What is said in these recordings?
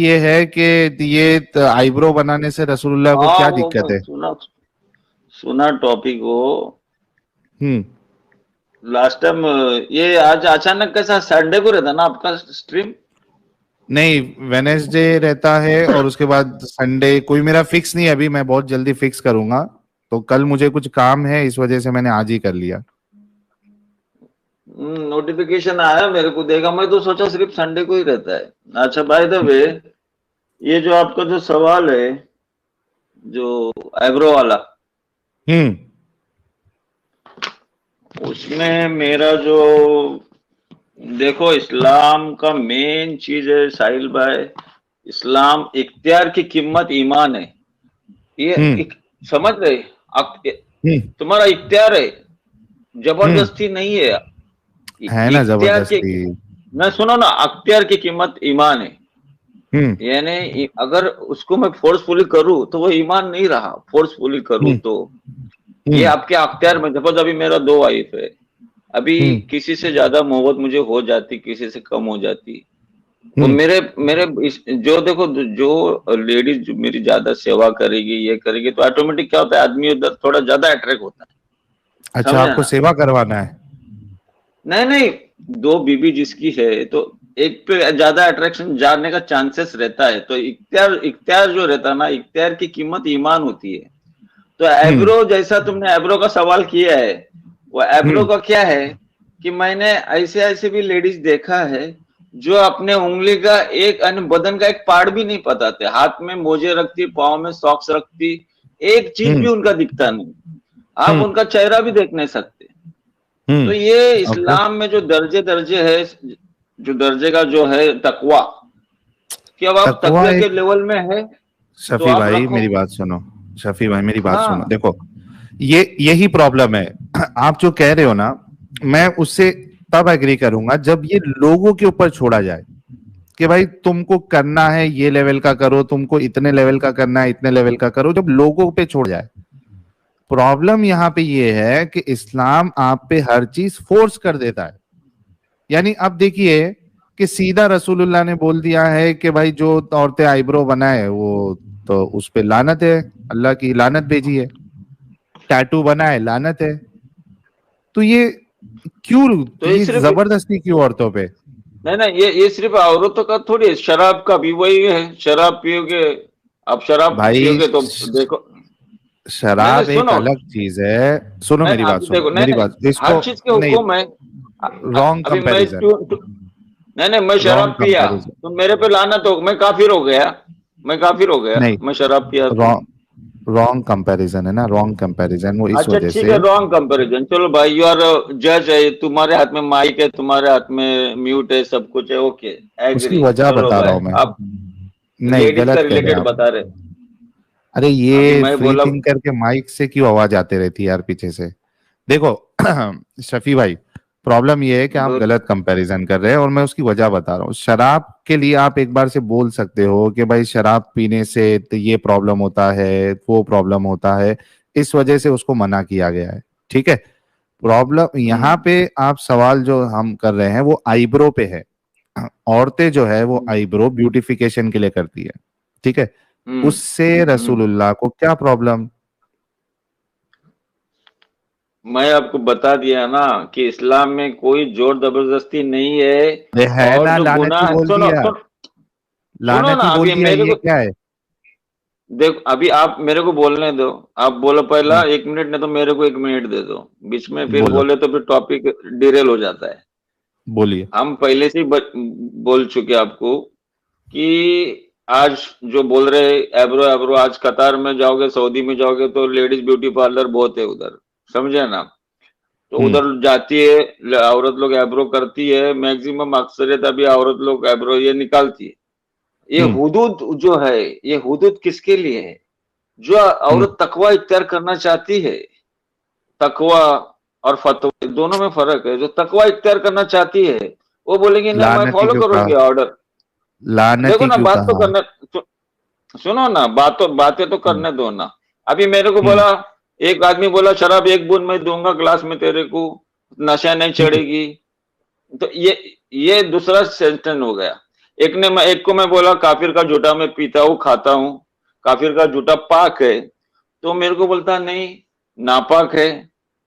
یہ ہے کہ یہ آئی برو بنانے سے رسول اللہ کو کیا دقت ہے؟ سنا ٹاپک وہ لاسٹ ٹائم. یہ آج اچانک کیسا سنڈے کو رہتا نا آپ کا اسٹریم؟ نہیں، وینسڈے رہتا ہے اور اس کے بعد سنڈے. کوئی میرا فکس نہیں، ابھی میں بہت جلدی فکس کروں گا. تو کل مجھے کچھ کام ہے، اس وجہ سے میں نے آج ہی کر لیا. نوٹیفیکیشن آیا میرے کو، دیکھا میں تو سوچا صرف سنڈے کو ہی رہتا ہے. اچھا بائی دا وے، یہ جو آپ کا جو سوال ہے جو ایبرو والا، اس میں میرا جو دیکھو اسلام کا مین چیز ہے ساحل بھائی، اسلام اختیار کی قیمت ایمان ہے. یہ سمجھ رہے؟ تمہارا اختیار ہے، زبردستی نہیں ہے. نا اختیار کی زبردستی. میں سنو نا، اختیار کی قیمت ایمان ہے. یعنی اگر اس کو میں فورس فلی کروں تو وہ ایمان نہیں رہا. فورس فلی کروں تو یہ آپ کے اختیار میں. سپوز ابھی میرا 2 وائف ہے، ابھی کسی سے زیادہ محبت مجھے ہو جاتی، کسی سے کم ہو جاتی. وہ میرے جو دیکھو، جو لیڈیز میری زیادہ سیوا کرے گی، یہ کرے گی، تو آٹومیٹک کیا ہوتا ہے، آدمی ادھر تھوڑا زیادہ اٹریکٹ ہوتا ہے. اچھا، آپ کو سیوا کروانا ہے؟ نہیں، 2 بیوی جس کی ہے تو ایک پہ زیادہ اٹریکشن جانے کا چانسز رہتا ہے. تو اختیار جو رہتا ہے نا، اختیار کی قیمت ایمان ہوتی ہے. تو ایبرو جیسا تم نے ایبرو کا سوال کیا ہے، وہ ایبرو کا کیا ہے کہ میں نے ایسے بھی لیڈیز دیکھا ہے جو اپنے انگلی کا ایک بدن کا ایک پارٹ بھی نہیں بتاتے. ہاتھ میں موجے رکھتی، پاؤں میں ساکس رکھتی، ایک چیز بھی ان کا دکھتا نہیں. آپ ان کا چہرہ بھی دیکھ نہیں سکتے. تو یہ اسلام میں جو درجے ہے، جو درجے کا جو ہے تقوی، کہ اب آپ تقوی کے لیول میں ہے تو شفیع آپ بھائی رکھو. میری بات سنو، شفیع بھائی میری بات ہاں سنو. دیکھو یہی پرابلم ہے. آپ جو کہہ رہے ہو نا، میں اس سے تب ایگری کروں گا جب یہ لوگوں کے اوپر چھوڑا جائے کہ بھائی تم کو کرنا ہے یہ لیول کا کرو، تم کو اتنے لیول کا کرنا ہے اتنے لیول کا کرو. جب لوگوں پہ چھوڑ جائے. پرابلم یہاں پہ یہ ہے کہ اسلام آپ پہ ہر چیز فورس کر دیتا ہے. یعنی اب دیکھیے کہ سیدھا رسول اللہ نے بول دیا ہے کہ بھائی جو عورتیں آئی برو بنائے وہ تو اس پہ لعنت ہے، اللہ کی لعنت بھیجی ہے. ٹیٹو بنائے لعنت ہے. تو یہ کیوں، تو یہ صرف زبردستی کیوں عورتوں پہ؟ نہیں، یہ صرف عورتوں کا تھوڑی ہے. شراب کا بھی وہی ہے. شراب پیو گے، اب شراب پیو بھائی گے تو دیکھو. نہیں شراب ایک سنو، الگ چیز ہے. سنو نہیں میری بات ابھی سنو، دیکھو، میری نہیں بات اس ہر کو چیز کے نہیں. حکم ہے. رانگ ابھی میں کمپیریزن، نہیں میں رانگ شراب پیا کمپیریزن. تو میرے پہ لعنت ہو، میں کافر ہو گیا. میں شراب پیا تو. رانگ کمپیریزن ہے نا، رانگ کمپیریزن. وہ اس اچھا وجہ ٹھیک سے ہے، رانگ کمپیریزن. چلو بھائی، یو آر جج ہے. تمہارے ہاتھ میں مائک ہے، تمہارے ہاتھ میں میوٹ ہے، سب کچھ ہے. اوکے اس کی ایگری. وجہ چلو بتا رہا بھائی، ہوں میں. آپ نہیں، لیڈیز کا غلط کہہ رہے ہیں ریلیٹڈ آپ. بتا رہے. ارے ابھی یہ میں فری بولا. تھنک کر کے مائک سے کیوں آواز آتے رہتی ہے یار پیچھے سے؟ دیکھو شفیع بھائی، پرابلم یہ ہے کہ آپ غلط کمپیریزن کر رہے ہیں اور میں اس کی وجہ بتا رہا ہوں. شراب کے لیے آپ ایک بار سے بول سکتے ہو کہ بھائی شراب پینے سے یہ پرابلم ہوتا ہے، وہ پرابلم ہوتا ہے، اس وجہ سے اس کو منع کیا گیا ہے. ٹھیک ہے. پرابلم یہاں پہ آپ سوال جو ہم کر رہے ہیں وہ آئی برو پہ ہے. عورتیں جو ہے وہ آئی برو بیوٹیفیکیشن کے لیے کرتی ہے. ٹھیک ہے. اس سے رسول اللہ کو کیا پرابلم؟ میں آپ کو بتا دیا نا کہ اسلام میں کوئی زور زبردستی نہیں ہے. ہے اور نا، جو لعنتی گناہ، بول دیا، سنو نا لعنتی ابھی بول دیا. میرے یہ کو کیا ہے؟ دیکھو، ابھی آپ میرے کو بولنے دو. آپ بولو پہلا 1 منٹ، نہیں تو میرے کو 1 منٹ دے دو بیچ میں. پھر بولو، بولے تو پھر ٹاپک ڈیریل ہو جاتا ہے. بولیے. ہم پہلے سے بول چکے آپ کو کہ آج جو بول رہے ایبرو آج قطار میں جاؤ گے، سعودی میں جاؤ گے تو لیڈیز بیوٹی پارلر بہت ہے ادھر، سمجھے نا. تو ادھر جاتی ہے عورت لوگ، ایبرو کرتی ہے. میکسیمم اکثریت ابھی عورت لوگ ایبرو یہ نکالتی ہے. یہ حدود جو ہے، یہ حدود کس کے لیے ہے؟ جو عورت تقوی اختیار کرنا چاہتی ہے. تقوی اور فتوی دونوں میں فرق ہے. جو تقوی اختیار کرنا چاہتی ہے وہ بولیں گی نہیں میں لعنتی فالو کیوں کروں کہا؟ گی آرڈر. دیکھو لعنتی نا، کیوں بات تو کہا؟ کرنا، سنو نا، باتیں تو کرنے دو نا. ابھی میرے کو بولا، ایک آدمی بولا شراب 1 بوند میں دوں گا گلاس میں تیرے کو، نشہ نہیں چڑھے گی. تو یہ دوسرا سینٹن ہو گیا. एक को मैं बोला काफिर का जूता मैं पीता हूँ खाता हूँ, काफिर का जूता पाक है, तो मेरे को बोलता नहीं नापाक है।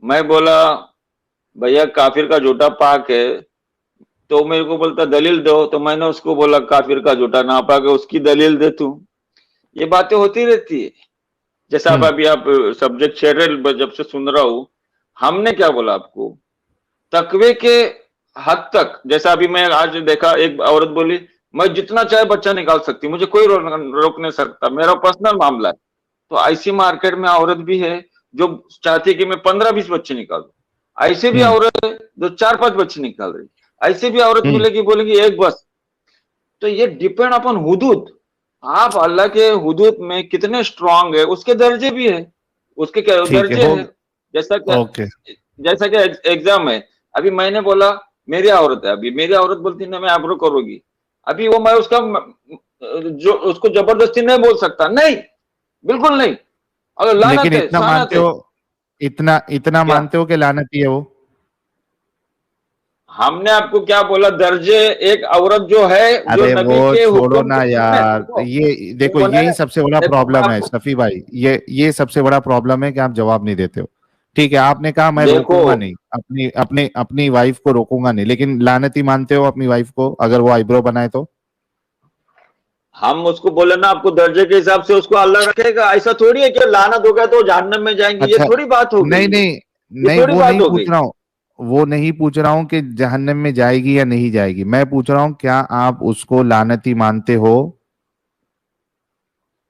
मैं बोला भैया काफिर का जूता पाक है, तो मेरे को बोलता दलील दो, तो मैंने उसको बोला काफिर का जूता नापाक है, उसकी दलील दे तू। ये बातें होती रहती है। जैसा आप अभी आप सब्जेक्ट छेड़ रहे, जब से सुन रहा हूं, हमने क्या बोला आपको तकवे के हद तक। जैसा अभी मैं आज देखा, एक औरत बोली मैं जितना चाहे बच्चा निकाल सकती, मुझे कोई रोक नहीं सकता, मेरा पर्सनल मामला है। तो ऐसी मार्केट में औरत भी है जो चाहती है कि मैं 15-20 बच्चे निकालूं, ऐसे भी औरत है जो 4-5 बच्चे निकाल रही, ऐसे भी औरत मिलेगी बोलेगी एक बस। तो ये डिपेंड अपन हुदूद, आप अल्लाह के हुदूद में कितने स्ट्रांग है, उसके दर्जे भी है, उसके क्या दर्जे है। जैसा कि एग्जाम है, अभी मैंने बोला मेरी औरत है, अभी मेरी औरत बोलती ना मैं आइब्रो करूंगी, अभी वो मैं उसका जो उसको जबरदस्ती नहीं बोल सकता, नहीं बिल्कुल नहीं। अगर लानत लेकिन है, इतना मानते हो, इतना मानते हो कि लानती है वो? हमने आपको क्या बोला, दर्जे एक औरत जो है जो नबी वो के छोड़ो हुक्म ना यार, ये देखो यही सबसे बड़ा प्रॉब्लम है शफी भाई, ये सबसे बड़ा प्रॉब्लम है कि आप जवाब नहीं देते हो। ठीक है, आपने कहा मैं रोकूंगा नहीं, अपनी वाइफ को रोकूंगा नहीं, लेकिन लानती मानते हो अपनी वाइफ को अगर वो आईब्रो बनाए तो? हम उसको बोले ना आपको दर्जे के हिसाब से उसको अल्लाह रखेगा, ऐसा थोड़ी है कि लानत हो गया तो जहन्नम में जाएंगे। अच्छा, ये थोड़ी बात होगी। नहीं वो नहीं पूछ रहा हूँ, वो नहीं पूछ रहा हूँ कि जहन्नम में जाएगी या नहीं जाएगी, मैं पूछ रहा हूँ क्या आप उसको लानती मानते हो?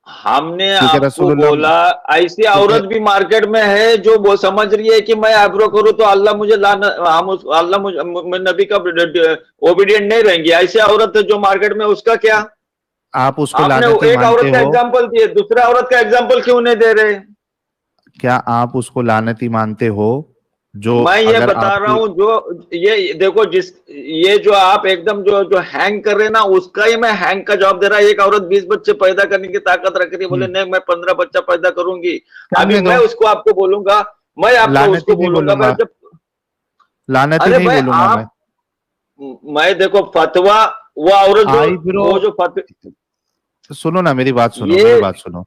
हमने आपको बोला ऐसी औरत भी मार्केट में है जो वो समझ रही है कि मैं आइब्रो करूं तो अल्लाह मुझे अल्लाह मुझे नबी का ओबीडियंट नहीं रहेंगी, ऐसी औरत है जो मार्केट में, उसका क्या? आप उसको आपने एक औरत का एग्जाम्पल दिए, दूसरे औरत का एग्जाम्पल क्यों नहीं दे रहे? क्या आप उसको लानती मानते हो? जो मैं ये बता रहा हूँ, जो ये देखो ये जो आप एकदम जो हैंग कर रहे हैं ना, उसका ही मैं हैंग का जवाब दे रहा है। एक औरत 20 बच्चे पैदा करने की ताकत रख रही है, बोले नहीं मैं 15 बच्चा पैदा करूंगी, अभी मैं उसको आपको बोलूंगा, मैं आपको उसको बोलूंगा भाई जब लानती नहीं बोलूंगा मैं देखो फतवा वो औरत जो फतवा, सुनो ना मेरी बात सुनो, मेरी बात सुनो,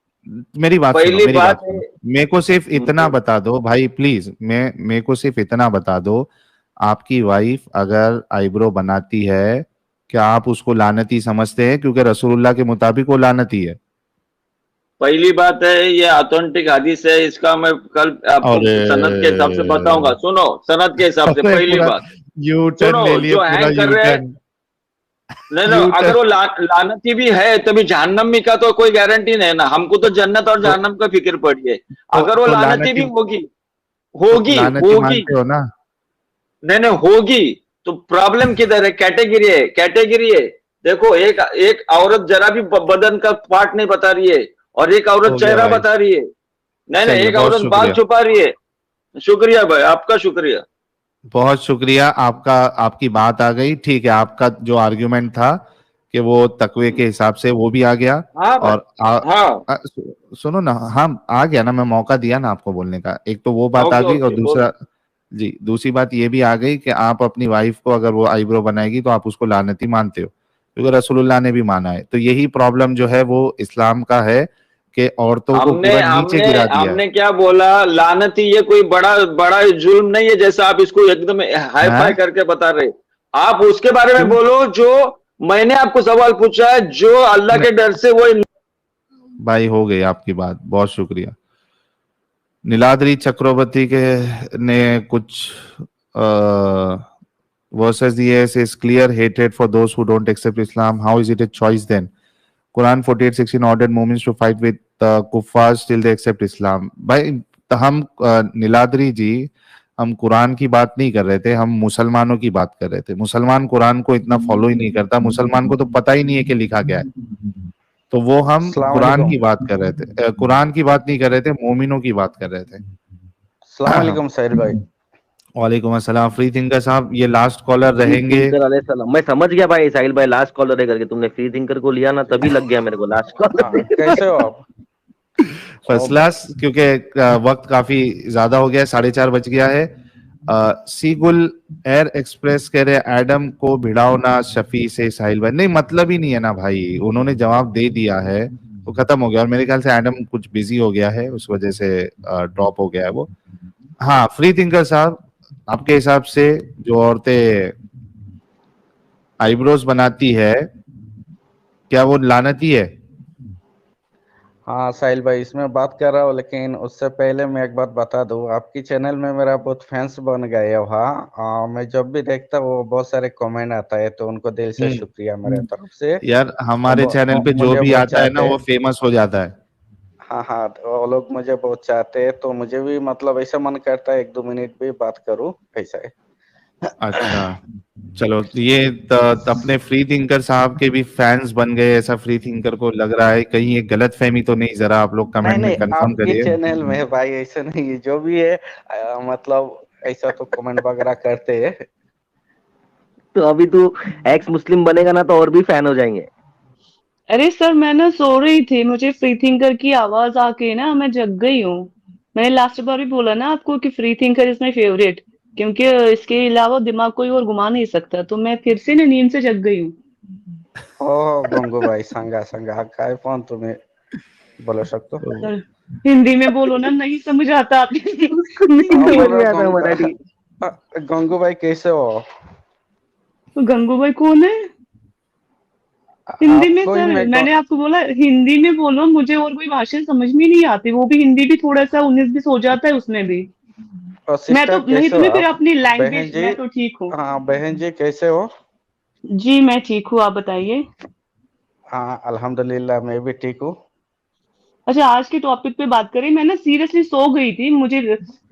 मेरे को सिर्फ इतना बता दो भाई प्लीज, मेरे को सिर्फ इतना बता दो, आपकी वाइफ अगर आईब्रो बनाती है क्या आप उसको लानती समझते हैं? क्योंकि रसूलुल्लाह के मुताबिक वो लानती है। पहली बात है ये ऑथेंटिक हदीस है, इसका मैं कल आपको सनद के हिसाब से बताऊंगा। सुनो सनद के हिसाब से, पहली बात यू टर्न ले लिए, जो हैंग कर रहे हैं, नहीं अगर वो लानती भी है तभी जहन्नमी का तो कोई गारंटी नहीं ना, हमको तो जन्नत और जहन्नम का फिक्र पड़ी है। अगर वो लानती भी होगी हो ना, नहीं होगी तो प्रॉब्लम किधर है? कैटेगरी है। देखो एक औरत जरा भी बदन का पार्ट नहीं बता रही है और एक औरत चेहरा बता रही है, नहीं एक औरत बाल छुपा रही है। शुक्रिया भाई, आपका शुक्रिया, बहुत शुक्रिया आपका, आपकी बात आ गई। ठीक है, आपका जो आर्ग्यूमेंट था कि वो तकवे के हिसाब से, वो भी आ गया। और सुनो ना, हम आ गया ना, मैं मौका दिया ना आपको बोलने का, एक तो वो बात आ गई, और दूसरी बात ये भी आ गई कि आप अपनी वाइफ को अगर वो आईब्रो बनाएगी तो आप उसको लानती मानते हो, क्योंकि रसूलुल्लाह ने भी माना है। तो यही प्रॉब्लम जो है वो इस्लाम का है कि औरतों को पूरा नीचे गिरा दिया। हमने क्या बोला, लानती ये कोई बड़ा जुल्म नहीं है जैसा आप इसको एकदम हाई फाई करके बता रहे। आप उसके बारे में बोलो जो मैंने आपको सवाल पूछा है, जो अल्लाह के डर से वो। भाई हो गई आपकी बात, बहुत शुक्रिया। नीलाद्री चक्रवर्ती के ने कुछ वर्सेस दिए, is clear hated for those who don't accept Islam, how is it a choice then? Quran 48:16 ordered Muslims to fight with kuffars till they accept Islam. भाई हम नीलाद्री जी, हम कुरान की बात नहीं कर रहे थे, हम मुसलमानों की बात कर रहे थे। मुसलमान कुरान को इतना फॉलो ही नहीं करता, मुसलमान को तो पता ही नहीं है कि लिखा क्या है। तो वो हम कुरान की बात कर रहे थे, कुरान की बात नहीं कर रहे थे, मोमिनों की बात कर रहे थे। अस्सलाम वालेकुम साहिल भाई। वालेकुम अस्सलाम फ्री थिंकर साहब, ये लास्ट कॉलर रहेंगे। मैं समझ गया भाई, साहिल भाई लास्ट कॉलर है करके, तुमने फ्री थिंकर को लिया ना तभी लग गया मेरे को लास्ट कॉलर। कैसे हो आप? फर्स्ट क्लास, क्योंकि वक्त काफी ज्यादा हो गया है, 4:30 बज गया है। सीगुल एयर एक्सप्रेस कह रहे एडम को भिड़ाओ ना शफी से साहिल भाई। नहीं मतलब ही नहीं है ना भाई, उन्होंने जवाब दे दिया है तो खत्म हो गया। और मेरे ख्याल से एडम कुछ बिजी हो गया है, उस वजह से ड्रॉप हो गया है वो। हाँ फ्री थिंकर साहब, आपके हिसाब से जो औरतें आईब्रोज बनाती है क्या वो लानती है? हाँ साहिल भाई, इसमें बात कर रहा हूँ, लेकिन उससे पहले मैं एक बात बता दूँ, आपकी चैनल में मेरा बहुत फैंस बन गए हो। हाँ, मैं जब भी देखता हूँ बहुत सारे कमेंट आता है, तो उनको दिल से शुक्रिया मेरे तरफ से। यार हमारे चैनल पे जो मुझे भी बहुत आता है ना चाहते वो हैं। फेमस हो जाता है। हाँ हाँ, वो लोग मुझे बहुत चाहते हैं, तो मुझे भी मतलब ऐसा मन करता है 1-2 मिनट भी बात करूँ, ऐसा है। अच्छा चलो, ये अपने फ्री थिंकर साहब के भी फैंस बन गए, ऐसा फ्री थिंकर को लग रहा है। कहीं ये गलत फहमी तो नहीं, जरा आप लोग नहीं कमेंट में नहीं, कंफर्म आपके करिए। चैनल में भाई ऐसा नहीं है, जो भी है मतलब ऐसा तो कमेंट वगैरह करते हैं। तो अभी तू एक्स मुस्लिम बनेगा ना तो और भी फैन हो जाएंगे। अरे सर मैं ना सो रही थी, मुझे फ्री थिंकर की आवाज आके ना मैं जग गई हूँ। मैंने लास्ट बार भी बोला ना आपको कि free thinker is my favourite, क्योंकि इसके अलावा दिमाग कोई और घुमा नहीं सकता। तो मैं फिर से ना नींद से जग गई हूँ। हो गंगू भाई, सांगा सांगा काय पण तुम्ही बोलू शकतो। सर हिंदी में बोलो ना, नहीं समझ आता आपकी उसको नहीं हाँ समझ बोलो में आता मराठी। गंगू भाई कैसे हो? तो गंगूबाई कौन है? हिंदी में आपको ही सर, मैं मैंने आपको बोला हिंदी में बोलो, मुझे और कोई भाषा समझ में नहीं आती। वो भी हिंदी भी थोड़ा सा 19-20 हो जाता है उसमें भी। मैं तो सिस्टर नहीं, कैसे हो तुम्हें फिर आप? अपनी बहन लैंग्वेज, जी, मैं तो ठीक हूँ। हाँ बहन जी कैसे हो? जी मैं ठीक हूँ, आप बताइए। हाँ अल्हम्दुलिल्लाह, मैं भी ठीक हूँ। अच्छा आज के टॉपिक पे बात करें। मैं ना सीरियसली सो गई थी,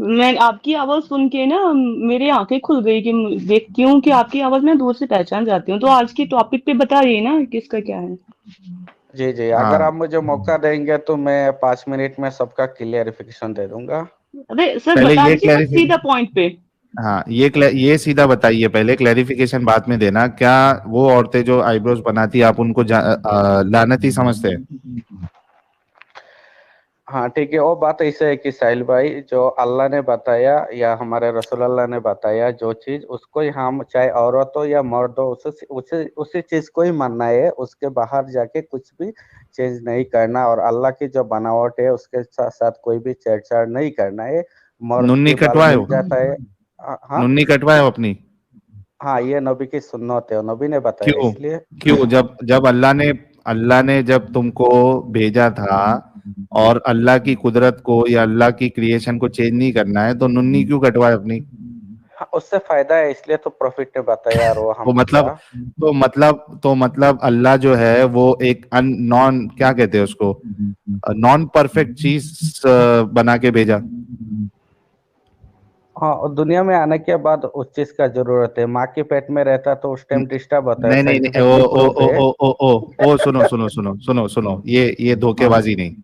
मैं आपकी आवाज सुन के ना मेरी आंखें खुल गई कि देखती हूँ कि आपकी आवाज मैं दूर से पहचान जाती हूँ। तो आज के टॉपिक पे बताइए ना किसका क्या है। जी जी, अगर हाँ आप मुझे मौका देंगे तो मैं 5 मिनट में सबका क्लियरिफिकेशन दे दूंगा। अरे सर पहले बता ये दीजिए बस सीधा पॉइंट पे। हाँ ये सीधा बताइए, पहले क्लैरिफिकेशन बाद में देना। क्या वो औरतें जो आईब्रोज बनाती है आप उनको लानती समझते हैं? हाँ ठीक है, वो बात ऐसे है कि साहिल भाई, जो अल्लाह ने बताया या हमारे रसूल अल्लाह ने बताया जो चीज, उसको ही हम चाहे औरत हो या मर्द हो, उसी चीज को ही मानना है। उसके बाहर जाके कुछ भी चेंज नहीं करना, और अल्लाह की जो बनावट है उसके साथ साथ कोई भी छेड़छाड़ नहीं करना है। मर्द नुन्नी के बाल कटवाए मिल हो? जाता है। हाँ नुन्नी कटवाए हो अपनी? हाँ, ये नबी की सुन्नत है, नबी ने बताया क्यों? इसलिए। क्यों जब जब अल्लाह ने जब तुमको भेजा था और अल्लाह की कुदरत को या अल्लाह की क्रिएशन को चेंज नहीं करना है तो नुन्नी क्यों कटवाए अपनी? हाँ, उससे फायदा है इसलिए तो प्रॉफिट ने बताया, और वो तो हम मतलब क्या। तो मतलब अल्लाह जो है वो एक नॉन, क्या कहते हैं उसको, नॉन परफेक्ट चीज बना के भेजा। हाँ, और दुनिया में आने के बाद उस चीज का जरूरत है। माँ के पेट में रहता तो उस टाइम डिस्टर्ब होता है, नहीं नहीं नहीं, ओ साइंटिफिकली ओ प्रूफ ओ है। ओ ओ ओ ओ सुनो सुनो सुनो सुनो सुनो, ये हाँ धोखेबाजी नहीं।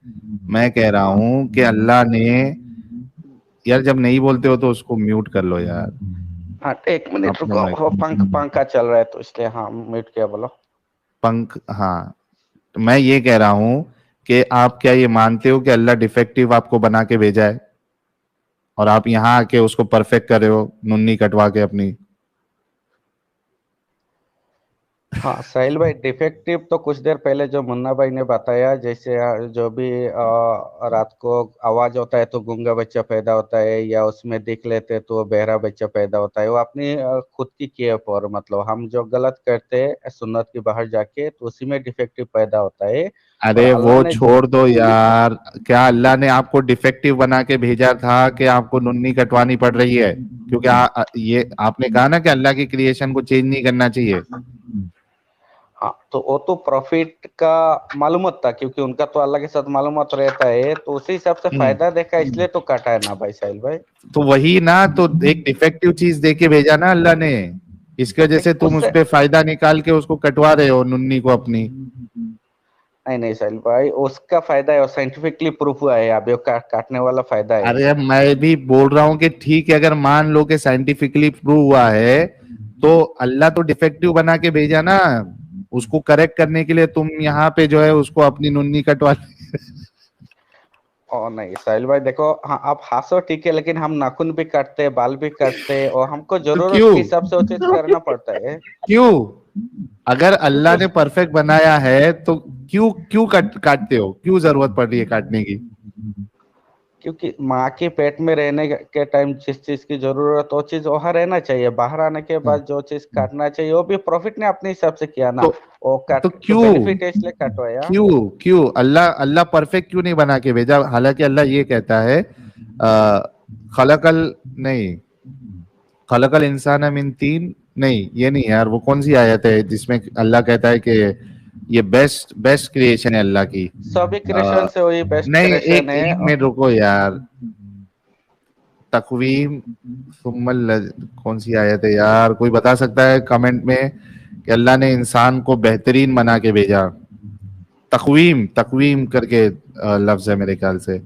मैं कह रहा हूँ कि अल्लाह ने, यार जब नहीं बोलते हो तो उसको म्यूट कर लो यार। हाँ, 1 मिनट अपने रुको, माइक वो पंखा चल रहा है तो इसलिए। हाँ म्यूट किया, बोलो। पंख, हाँ। तो मैं ये कह रहा हूँ कि आप क्या ये मानते हो कि अल्लाह डिफेक्टिव आपको बना के भेजा है और आप यहाँ आके उसको परफेक्ट कर रहे हो नुन्नी कटवा के अपनी? हाँ साहिल भाई, डिफेक्टिव तो कुछ देर पहले जो मुन्ना भाई ने बताया, जैसे जो भी रात को आवाज होता है तो गूंगा बच्चा पैदा होता है, या उसमें दिख लेते तो बहरा बच्चा पैदा होता है, वो अपनी खुद की केयर पर, मतलब हम जो गलत करते हैं सुन्नत के बाहर जाके, तो उसी में डिफेक्टिव पैदा होता है। और अरे अल्लाह वो ने जो छोड़ दो यार, क्या अल्लाह ने आपको डिफेक्टिव बना के भेजा था कि आपको नुन्नी कटवानी पड़ रही है? क्योंकि ये आपने कहा ना कि अल्लाह की क्रिएशन को चेंज नहीं करना चाहिए। हाँ, तो वो तो प्रॉफिट का मालूमत था, क्योंकि उनका तो अल्लाह के साथ मालूमत रहता है, तो उसी हिसाब से फायदा देखा, इसलिए तो काटा है ना भाई साहिल भाई। तो वही ना, तो एक डिफेक्टिव चीज दे के भेजा ना अल्लाह ने, इसकी वजह से तुम उस उससे पे फायदा निकाल के उसको कटवा रहे हो नुन्नी को अपनी। नहीं नहीं साहिल भाई, उसका फायदा है, और साइंटिफिकली प्रूफ हुआ है, अभी वो काटने वाला फायदा है। अरे अब मैं भी बोल रहा हूँ कि ठीक है, अगर मान लो कि साइंटिफिकली प्रूव हुआ है तो अल्लाह तो डिफेक्टिव बना के भेजा ना, उसको करेक्ट करने के लिए तुम यहाँ पे जो है उसको अपनी नुन्नी कटवा। ओ नहीं साहिल भाई देखो, हाँ आप हंसो ठीक है, लेकिन हम नाखून भी काटते हैं, बाल भी काटते हैं, और हमको तो जरूरत क्यों के हिसाब से वो चीज करना पड़ता है। क्यों अगर अल्लाह क्योंकि ने परफेक्ट बनाया है तो क्यों क्यों काटते हो, क्यों जरूरत पड़ रही है काटने की? क्योंकि माँ के पेट में रहने के टाइम जिस चीज की जरूरत, वो चीज वहां रहना चाहिए। बाहर आने के बाद जो चीज काटना चाहिए, वो भी प्रॉफिट ने अपने हिसाब से किया ना। तो वो काट तो तो क्यों बेनिफिट है इसलिए कटवाया। क्यों क्यों अल्लाह अल्लाह परफेक्ट क्यों नहीं बना के भेजा? हालांकि अल्लाह ये कहता है खलकल नहीं खलकल इंसान मिन तीन, नहीं ये नहीं यार, वो कौन सी आयत है जिसमें अल्लाह कहता है कि ये बेस्ट बेस्ट क्रिएशन है अल्लाह की? सभी क्रिएशन से वही बेस्ट नहीं, क्रिएशन एक है। एक मिनट रुको यार, तकवीम कौन सी आयत है यार, कोई बता सकता है कमेंट में कि अल्लाह ने इंसान को बेहतरीन बना के भेजा? तकवीम तकवीम करके लफ्ज है मेरे ख्याल से।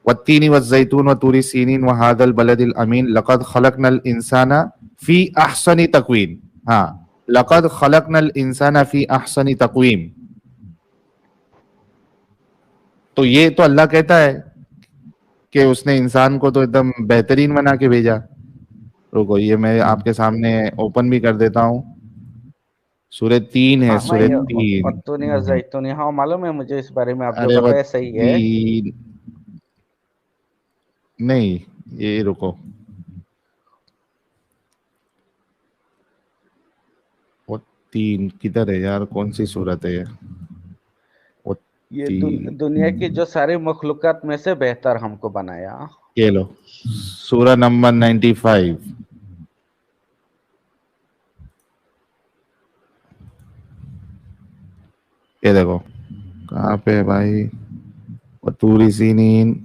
वत्तीनी वज़्ज़ैतून व तूरी सीनीन व हादल बलदिल अमीन लक़द खलक़नल इंसाना फी अहसनी तक़वीम। हाँ, लक़द खलक़नल इंसाना फी अहसनी तक़वीम। तो ये तो अल्लाह कहता है कि उसने इंसान को तो एकदम बेहतरीन बना के भेजा। रुको, ये मैं आपके सामने ओपन भी कर देता हूँ। सूरह 3 है, हाँ सूरह नहीं, 3। अतुनी और जैतूनी, हाँ मालूम है मुझे इस बारे में, आप जो अरे वो बताया सही है। 3 नहीं, ये रुको, वो 3 किधर है यार, कौन सी सूरत है ये? वो ये 3, दुनिया की जो सारी मखलूकात में से बेहतर हमको बनाया। ये लो, सूरह नंबर 95। ये देखो कहाँ पे है भाई? वतूरी सीनीन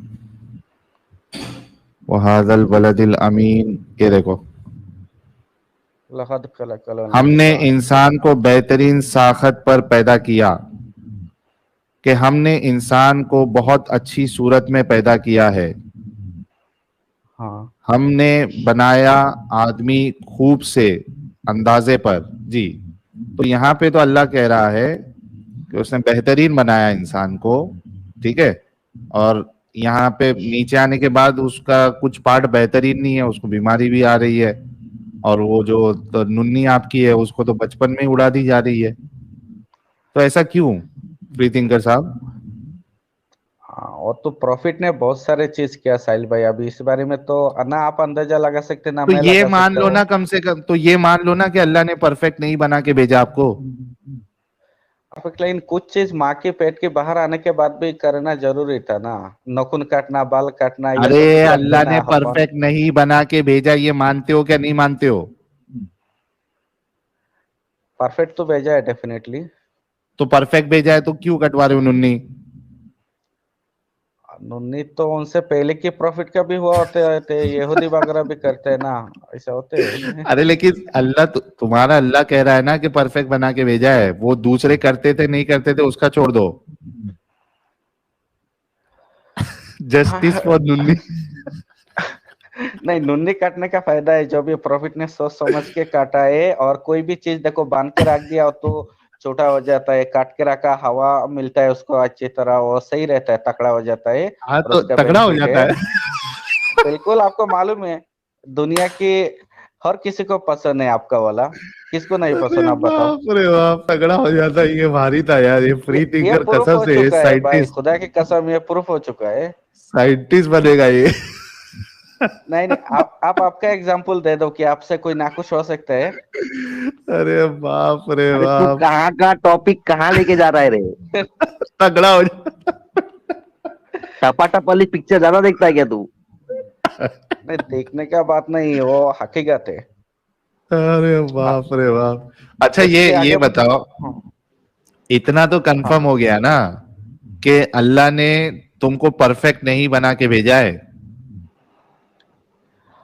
वहादल बलदिल अमीन। ये देखो, लक़द खलक़ल हमने इंसान। इंसान को बेहतरीन साखत पर पैदा किया, कि हमने इंसान को बहुत अच्छी सूरत में पैदा किया है। हाँ हमने बनाया आदमी खूब से अंदाजे पर। जी, तो यहाँ पे तो अल्लाह कह रहा है कि उसने बेहतरीन बनाया इंसान को, ठीक है। और यहाँ पे नीचे आने के बाद उसका कुछ पार्ट बेहतरीन नहीं है, उसको बीमारी भी आ रही है, और वो जो तो नुन्नी आपकी है उसको तो बचपन में ही उड़ा दी जा रही है। तो ऐसा क्यों फ्री थिंकर साहब? हाँ, और तो प्रॉफिट ने बहुत सारे चीज किया साहिल भाई। अभी इस बारे में तो ना आप अंदाजा लगा सकते, ना तो मैं ये लगा मान सकता लो हूँ। ना, कम से कम तो ये मान लो ना कि अल्लाह ने परफेक्ट नहीं बना के भेजा आपको। लेकिन कुछ चीज माँ के पेट के बाहर आने के बाद भी करना जरूरी था ना। नाखून काटना, बाल काटना, ये अरे सब कर अल्लाह देना ने अपन। परफेक्ट नहीं बना के भेजा, ये मानते हो क्या नहीं मानते हो? परफेक्ट तो भेजा है डेफिनेटली। तो परफेक्ट भेजा है तो क्यों कटवा रहे हो नुन्नी? नुन्नी तो उनसे पहले के प्रॉफिट का भी हुआ होते थे, यहूदी वगैरह भी करते हैं ना, ऐसा होते हैं। अरे लेकिन अल्लाह तुम्हारा अल्लाह कह रहा है ना कि परफेक्ट बना के भेजा है। वो दूसरे करते थे नहीं करते थे उसका छोड़ दो। जस्टिस हाँ, फॉर नुन्नी। नहीं नुन्नी काटने का फायदा है, जो भी प्रॉफिट ने सोच समझ के काटा है। और कोई भी चीज देखो बांध के रख दिया हो तो छोटा हो जाता है, काट के रखा हवा मिलता है उसको अच्छी तरह, वो सही रहता है, तकड़ा हो जाता है। हाँ और तो उसका तगड़ा हो बेनिफिट जाता है। है। बिल्कुल, आपको मालूम है दुनिया की हर किसी को पसंद है आपका वाला, किसको नहीं अरे पसंद आप बताओ। बाप रे बाप, तगड़ा हो जाता है, ये भारी था यार, ये फ्री ये थिंकर प्रूफ कसम हो से चुका है भाई, साइंटिस्ट खुदा की कसम, ये प्रूफ हो चुका है। साइंटिस्ट बनेगा ये। नहीं नहीं, आप आपका एग्जाम्पल दे दो कि आपसे कोई नाखुश हो सकता है। अरे बाप रे अरे तू बाप, कहाँ का टॉपिक कहाँ लेके जा रहा है रे? तगड़ा हो जाता। टपाटप वाली पिक्चर ज्यादा देखता है क्या तू? नहीं, देखने का बात नहीं, वो हकीकत है। अरे बाप रे बाप। अच्छा उसके ये आगे बताओ, हाँ इतना तो कंफर्म हाँ हो गया ना कि अल्लाह ने तुमको परफेक्ट नहीं बना के भेजा है।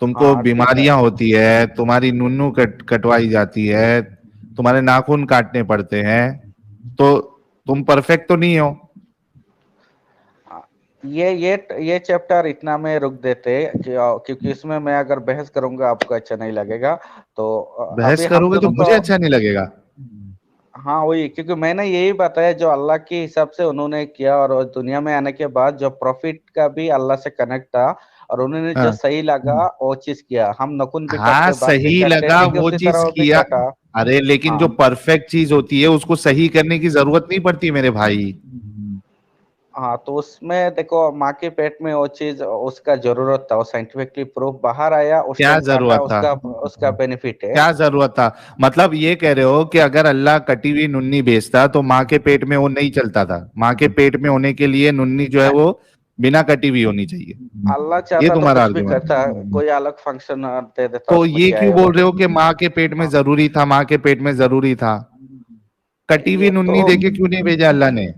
तुमको हाँ, ठीक है। बीमारियां होती है, तुम्हारी नुन्नू कटवाई जाती है, तुम्हारे नाखून काटने पड़ते हैं, तो तुम परफेक्ट तो नहीं हो। ये चैप्टर इतना में रुक देते क्योंकि इसमें मैं अगर बहस करूंगा आपको अच्छा नहीं लगेगा। तो बहस अभी हम करोगे तो दोनों को, मुझे अच्छा नहीं लगेगा। हाँ वही, क्योंकि मैंने यही बताया जो अल्लाह के हिसाब से उन्होंने किया, और दुनिया में आने के बाद जो प्रॉफिट का भी अल्लाह से कनेक्ट था, और उन्होंने जो हाँ सही लगा वो चीज किया। हम नकुन भी हाँ, करते, बात भी सही करते, लगा ठीक है, वो उसी चीज तरह वो भी किया। कटा। अरे लेकिन जो हाँ परफेक्ट चीज होती है उसको सही करने की जरूरत नहीं पड़ती मेरे भाई। हाँ, तो उसमें देखो माँ के पेट में वो चीज उसका जरूरत था, वो साइंटिफिकली प्रूफ बाहर आया, उस क्या टाइम काटा, जरूरत था? उसका उसका बेनिफिट है। क्या जरूरत था? मतलब ये कह रहे हो कि अगर अल्लाह कटी हुई नुन्नी बेचता तो माँ के पेट में वो नहीं चलता था? माँ के पेट में होने के लिए नुन्नी जो है वो बिना कटी हुई होनी चाहिए, अल्लाह ये चाहता तो तुम्हारा कुछ भी आर्गुमेंट? करता, कोई अलग फंक्शन दे देता तो उसमें, ये क्या क्यों है बोल भाई। रहे हो कि माँ के पेट में जरूरी था, माँ के पेट में जरूरी था? कटी हुई ये तो नुन्नी देके क्यों नहीं भेजा अल्लाह ने?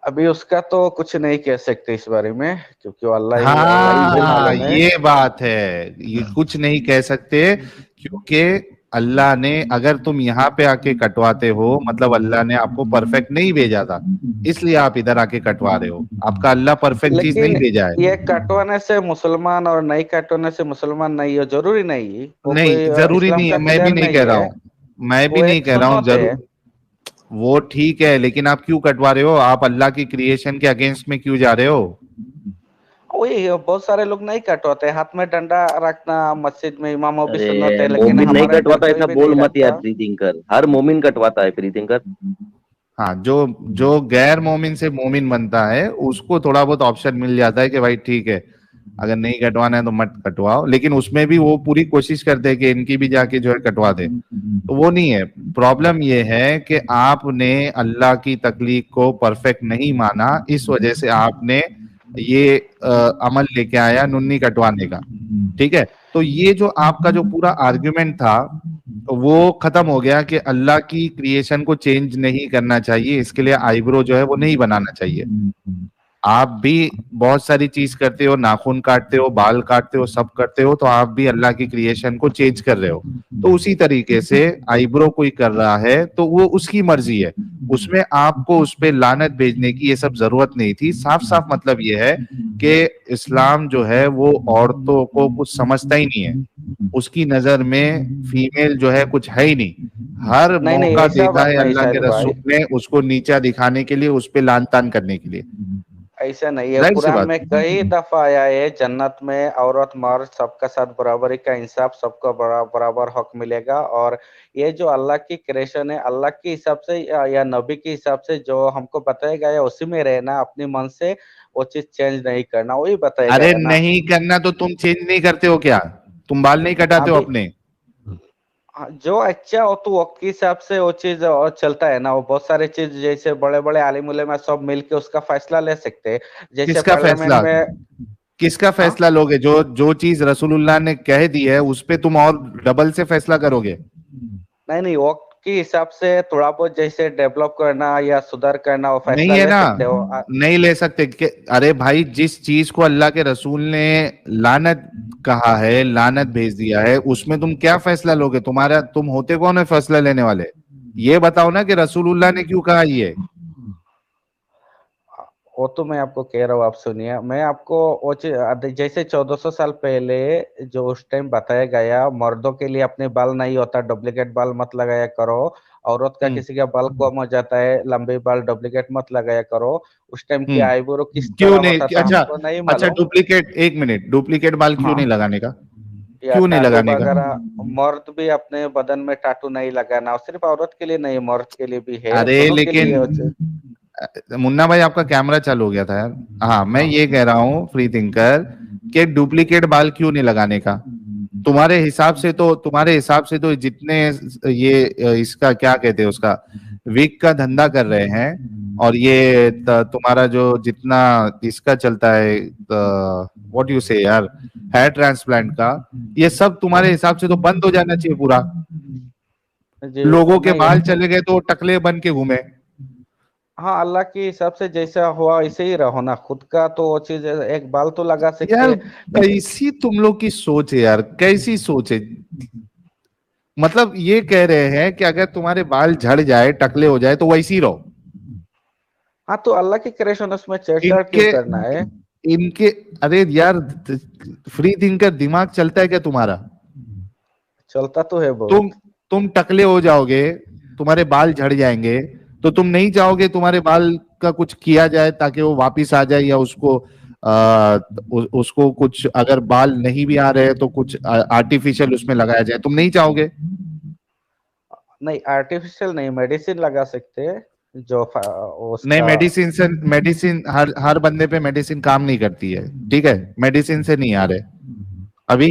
अभी उसका तो कुछ नहीं कह सकते इस बारे में, क्योंकि वो अल्लाह ही को हाँ, मालूम है। ये बात है। ये कुछ नहीं कह सकते क्योंकि अल्लाह ने, अगर तुम यहाँ पे आके कटवाते हो मतलब अल्लाह ने आपको परफेक्ट नहीं भेजा था, इसलिए आप इधर आके कटवा रहे हो। आपका अल्लाह परफेक्ट चीज नहीं लेकिन भेजा है। ये कटवाने से मुसलमान और नहीं कटवाने से मुसलमान नहीं है, जरूरी नहीं, वो कोई नहीं जरूरी इस्लाम नहीं है, का मैं भी खिलाफ नहीं नहीं कह रहा है, हूँ। मैं भी वो नहीं एक कह रहा हूँ सुन्नत है। जरूर। वो ठीक है, लेकिन आप क्यों कटवा रहे हो? आप अल्लाह की क्रिएशन के अगेंस्ट में क्यों जा रहे हो? वही बहुत सारे लोग नहीं कटवाते, हाथ में डंडा रखना मस्जिद में इमामों भी सुन्नत अरे है, लेकिन मोमिन नहीं हमारे इधर कटवाता, कोई ऐसा भी बोल नहीं मत यार रखता। Free thinker. हर मोमिन कटवाता है फ्री थिंकर। हाँ, जो जो गैर मोमिन से मोमिन बनता है उसको थोड़ा बहुत ऑप्शन मिल जाता है कि भाई ठीक है, अगर नहीं कटवाना है तो मत कटवाओ, लेकिन उसमें भी वो पूरी कोशिश करते हैं कि इनकी भी जाके जो है कटवा दे। तो वो नहीं है। प्रॉब्लम ये है कि आपने अल्लाह की तकलीफ को परफेक्ट नहीं माना, इस वजह से आपने ये अमल लेके आया नुन्नी कटवाने का। ठीक है, तो ये जो आपका जो पूरा आर्ग्यूमेंट था वो खत्म हो गया कि अल्लाह की क्रिएशन को चेंज नहीं करना चाहिए, इसके लिए आईब्रो जो है वो नहीं बनाना चाहिए। आप भी बहुत सारी चीज करते हो, नाखून काटते हो, बाल काटते हो, सब करते हो, तो आप भी अल्लाह की क्रिएशन को चेंज कर रहे हो। तो उसी तरीके से आईब्रो कोई कर रहा है तो वो उसकी मर्जी है, उसमें आपको उस पे लानत भेजने की ये सब जरूरत नहीं थी। साफ साफ मतलब ये है कि इस्लाम जो है वो औरतों को कुछ समझता ही नहीं है, उसकी नजर में फीमेल जो है कुछ है ही नहीं। हर नहीं नहीं, मौका ऐसा देखा बात है नहीं अल्लाह साहिल के भाई, रसूल ने उसको नीचा दिखाने के लिए, उस पे लान तान करने के लिए। ऐसा नहीं है। जाहिर सी कुरान बात में कई दफा आया है, जन्नत में औरत मर्द सबका साथ बराबरी का इंसाफ, सबको बराबर हक मिलेगा। और ये जो अल्लाह की क्रिएशन है, अल्लाह के हिसाब से या नबी के हिसाब से जो हमको बताया गया है उसी में रहना, अपनी मन से वो चीज चेंज नहीं करना, वही बताया अरे गया है ना। नहीं करना तो तुम चेंज नहीं करते हो क्या? तुम बाल नहीं कटाते हो अभी अपने? हाँ, जो अच्छा हो तो वक्त के हिसाब से वो चीज और चलता है ना। वो बहुत सारी चीज जैसे बड़े बड़े आलिम उलेमा सब मिलके उसका फैसला ले सकते हैं, जैसे किसका पार्लियामेंट फैसला? में। किसका हाँ, फैसला लोगे? जो जो चीज रसूलुल्लाह ने कह दी है उस पे तुम और डबल से फैसला करोगे? नहीं नहीं, वक्त के हिसाब से थोड़ा बहुत जैसे डेवलप करना या सुधार करना, वो नहीं फैसला है ले ना, सकते हो। नहीं ले सकते अरे भाई, जिस चीज को अल्लाह के रसूल ने लानत कहा है, लानत भेज दिया है, उसमें तुम क्या फैसला लोगे? तुम होते कौन है फैसला लेने वाले? ये बताओ ना कि रसूलुल्लाह ने क्यों कहा ये। वो तो मैं आपको कह रहा हूँ, आप सुनिए, मैं आपको वो चीज जैसे 1400 साल पहले जो उस टाइम बताया गया, मर्दों के लिए अपने बाल नहीं होता, डुप्लीकेट बाल मत लगाया करो। औरत का हम्म किसी का बाल कम हो जाता है, लंबे बाल डुप्लीकेट मत लगाया करो। उस टाइम की हम्म आईब्रो किस क्यों तरह नहीं? होता था अच्छा, हमको नहीं अच्छा मालूम। डुप्लीकेट, एक मिनट, डुप्लीकेट बाल क्यों नहीं हाँ, लगाने का? या क्यों नहीं टाटू लगाने का? वगैरह, मर्द भी अपने बदन में टाटू नहीं लगाना, और सिर्फ औरत के लिए नहीं, मर्द के लिए भी है, अरे दोनों के लेकिन लिए मुन्ना भाई आपका कैमरा चालू हो गया था यार। हाँ, मैं हाँ ये कह रहा हूँ फ्री थिंकर कि डुप्लीकेट बाल क्यों नहीं लगाने का? तुम्हारे हिसाब से तो जितने ये इसका क्या कहते हैं उसका, विग का धंधा कर रहे हैं, और ये तुम्हारा जो जितना इसका चलता है, व्हाट यू से यार, हेयर ट्रांसप्लांट का, ये सब तुम्हारे हिसाब से तो बंद हो जाना चाहिए पूरा। जी, लोगों के नहीं। बाल चले गए तो टकले बन के घूमे। हाँ, अल्लाह के हिसाब से जैसा हुआ वैसे ही रहो ना, खुद का तो वो चीज एक बाल तो लगा सकते यार हैं। कैसी तुम लोग की सोच है यार, कैसी सोच है? मतलब ये कह रहे हैं कि अगर तुम्हारे बाल झड़ जाए, टकले हो जाए, तो वैसे ही रहो। हाँ, तो अल्लाह की क्रिएशन उसमें छेड़छाड़ क्यों इनके करना है। इनके अरे यार, फ्री थिंकर दिमाग चलता है क्या तुम्हारा? चलता तो है तुम बहुत। तुम टकले हो जाओगे, तुम्हारे बाल झड़ जाएंगे, तो तुम नहीं चाहोगे तुम्हारे बाल का कुछ किया जाए ताकि वो वापिस आ जाए, या उसको कुछ, अगर बाल नहीं भी आ रहे तो कुछ आर्टिफिशियल उसमें लगाया जाए, तुम नहीं चाहोगे? नहीं, आर्टिफिशियल नहीं, मेडिसिन लगा सकते हैं जो नहीं, मेडिसिन हर बंदे पे मेडिसिन काम नहीं करती है, ठीक है? मेडिसिन से नहीं आ रहे अभी,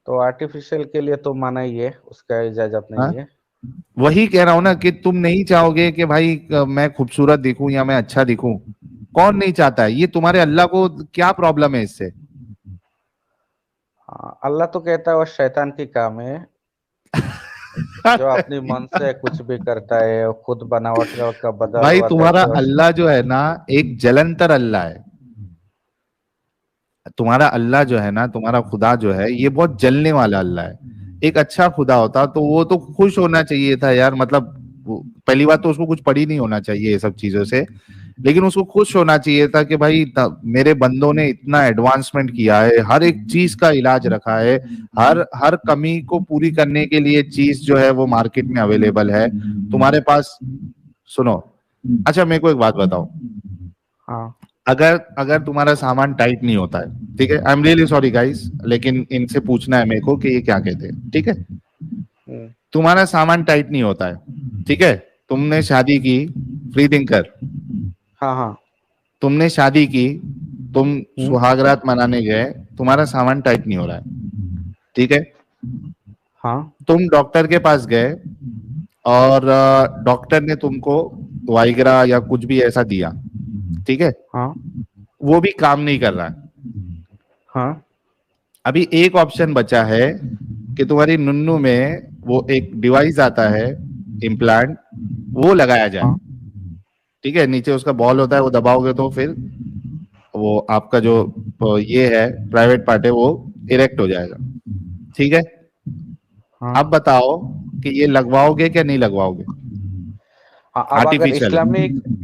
तो आर्टिफिशियल के लिए तो मना ही है, उसका इजाजत नहीं है। वही कह रहा हूं ना कि तुम नहीं चाहोगे कि भाई मैं खूबसूरत दिखूं या मैं अच्छा दिखूं, कौन नहीं चाहता है? ये तुम्हारे अल्लाह को क्या प्रॉब्लम है इससे? अल्लाह तो कहता है वो शैतान की काम है, जो अपनी मन से कुछ भी करता है, वो खुद बनावट का बदल। भाई तुम्हारा अल्लाह जो है ना एक जलंतर अल्लाह है। तुम्हारा अल्लाह जो है ना, तुम्हारा खुदा जो है, ये बहुत जलने वाला अल्लाह है। एक अच्छा खुदा होता तो वो तो खुश होना चाहिए था यार, मतलब पहली बात तो उसको कुछ पड़ी नहीं होना चाहिए ये सब चीजों से, लेकिन उसको खुश होना चाहिए था कि भाई मेरे बंदों ने इतना एडवांसमेंट किया है, हर एक चीज का इलाज रखा है, हर कमी को पूरी करने के लिए चीज जो है वो मार्केट में अवेलेबल है तुम्हारे पास। सुनो, अच्छा मेरे को एक बात बताओ, हाँ, अगर तुम्हारा सामान टाइट नहीं होता है, ठीक है, I am really sorry guys, लेकिन इनसे पूछना है मेरे को कि ये क्या कहते हैं, ठीक है? तुम्हारा सामान टाइट नहीं होता है, ठीक है, तुमने शादी की, फ्री थिंकर, हाँ हाँ, तुमने शादी की, तुम सुहागरात मनाने गए, तुम्हारा सामान टाइट नहीं हो रहा है, ठीक है, हाँ, तुम डॉक्टर के पास गए और डॉक्टर ने तुमको वाइग्रा या कुछ भी ऐसा दिया, ठीक है, हाँ, वो भी काम नहीं कर रहा है, हाँ, अभी एक ऑप्शन बचा है कि तुम्हारी नुन्नू में वो एक डिवाइस आता है, इम्प्लांट, वो लगाया जाए, ठीक है, नीचे उसका बॉल होता है, वो दबाओगे तो फिर वो आपका जो ये है प्राइवेट पार्ट है वो इरेक्ट हो जाएगा, ठीक है? हाँ। अब बताओ कि ये लगवाओगे क्या नहीं लगवाओगे? अब अगर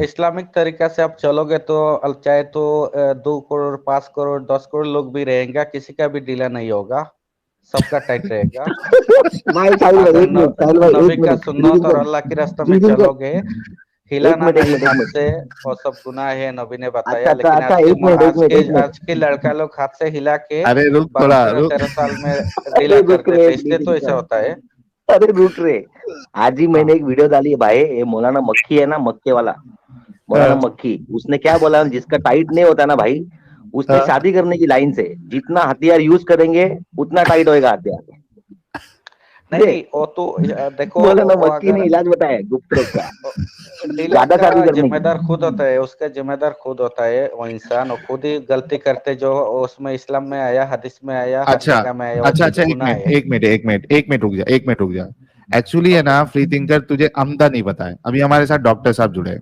इस्लामिक तरीका से आप चलोगे तो चाहे तो 2 करोड़ 5 करोड़ 10 करोड़ लोग भी रहेंगे, किसी का भी ढीला नहीं होगा, सबका टाइट रहेगा। नबी का सुन्नत और अल्लाह के रास्ते में चलोगे, हिलाना नहीं हाथ से, वो सब गुनाह है, नबी ने बताया। लेकिन आज के लड़का लोग हाथ से हिला के 12-13 साल में ढीला करते थे, इसलिए तो ऐसा होता है। अरे रुक रे, आज ही मैंने एक वीडियो डाली है भाई, ये मौलाना मक्खी है ना, मक्के वाला मौलाना मक्खी, उसने क्या बोला, जिसका टाइट नहीं होता ना भाई, उसने शादी करने की लाइन से जितना हथियार यूज करेंगे उतना टाइट होएगा हथियार। नहीं, वो तो देखो, मौलाना मक्खी ने इलाज बताया गुप्त रोग का। ज्यादा शादी करने जिम्मेदार खुद होता है, उसका जिम्मेदार खुद होता है, वो इंसान, वो खुद ही गलती करते, जो उसमें इस्लाम में आया, हदीस में आया, अच्छा में आया। अच्छा, एक मिनट रुक जा, एक्चुअली है ना फ्री थिंकर, तुझे अमदा नहीं पता है, अभी हमारे साथ डॉक्टर साहब जुड़े हैं।